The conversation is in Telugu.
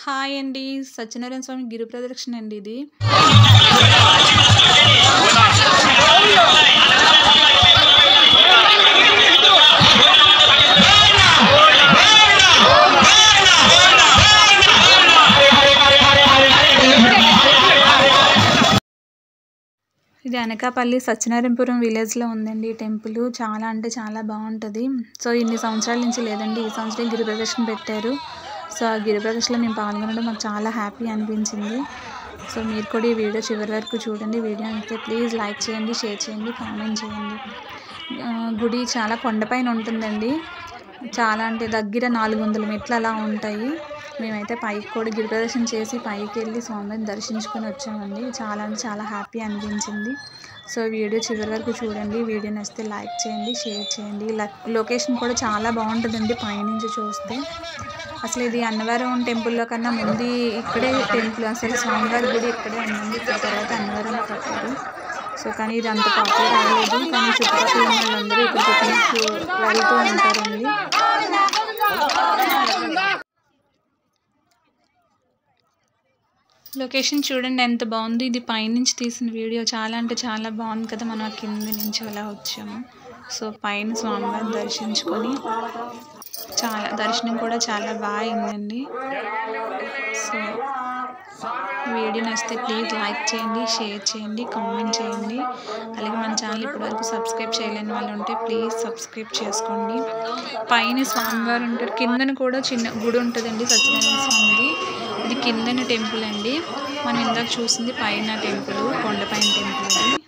హాయ్ అండి. సత్యనారాయణ స్వామి గిరి ప్రదక్షిణ అండి ఇది. ఇది అనకాపల్లి సత్యనారాయణపురం విలేజ్లో ఉందండి ఈ టెంపుల్. చాలా అంటే చాలా బాగుంటుంది. సో ఇన్ని సంవత్సరాల నుంచి లేదండి, ఈ సంవత్సరం గిరి ప్రదక్షిణ పెట్టారు. సో ఆ గిరి ప్రదక్షిణలో మేము పాల్గొనడం మాకు చాలా హ్యాపీ అనిపించింది. సో మీరు కూడా ఈ వీడియో చివరి వరకు చూడండి. వీడియో అయితే ప్లీజ్ లైక్ చేయండి, షేర్ చేయండి, కామెంట్ చేయండి. గుడి చాలా కొండపైన ఉంటుందండి. చాలా అంటే దగ్గర 400 మెట్లు అలా ఉంటాయి. మేమైతే పైకి కూడా గిరి ప్రదర్శన చేసి పైకి వెళ్ళి స్వామిని దర్శించుకొని వచ్చామండి. చాలా అంటే చాలా హ్యాపీ అనిపించింది. సో వీడియో చివరి వరకు చూడండి. వీడియో నచ్చితే లైక్ చేయండి, షేర్ చేయండి. లొకేషన్ కూడా చాలా బాగుంటుందండి పైనుంచి చూస్తే. అసలు ఇది అన్నవరం టెంపుల్లో కన్నా ముందు ఇక్కడే టెంపుల్, అసలు స్వామివారి గుడి ఇక్కడే ఉందండి. ఇక్కడ తర్వాత అన్నవరంలో కట్టారు. సో కానీ ఇది అంత పాపులర్ అవ్వలేదు. కానీ చుట్టుపక్కల ఉన్న వాళ్ళందరూ ఇక్కడ పిక్నిక్ వెళ్తూ ఉంటారండి. లొకేషన్ చూడండి ఎంత బాగుంది. ఇది పైనుంచి తీసిన వీడియో. చాలా అంటే చాలా బాగుంది కదా. మనం కింద నుంచి అలా వచ్చాము. సో పైన స్వామివారిని దర్శించుకొని దర్శనం కూడా చాలా బాగా అయిందండి. సో వీడియో నచ్చితే ప్లీజ్ లైక్ చేయండి, షేర్ చేయండి, కామెంట్ చేయండి. అలాగే మన ఛానల్ ఇప్పటివరకు సబ్స్క్రైబ్ చేయలేని వాళ్ళు ఉంటే ప్లీజ్ సబ్స్క్రైబ్ చేసుకోండి. పైన స్వామివారు ఉంటారు, కిందన కూడా చిన్న గుడి ఉంటుందండి సత్యనారాయణ స్వామిది. ఇది కిందన టెంపుల్ అండి. మనం ఇందాక చూసింది పైన టెంపుల్, కొండపైన టెంపుల్ అది.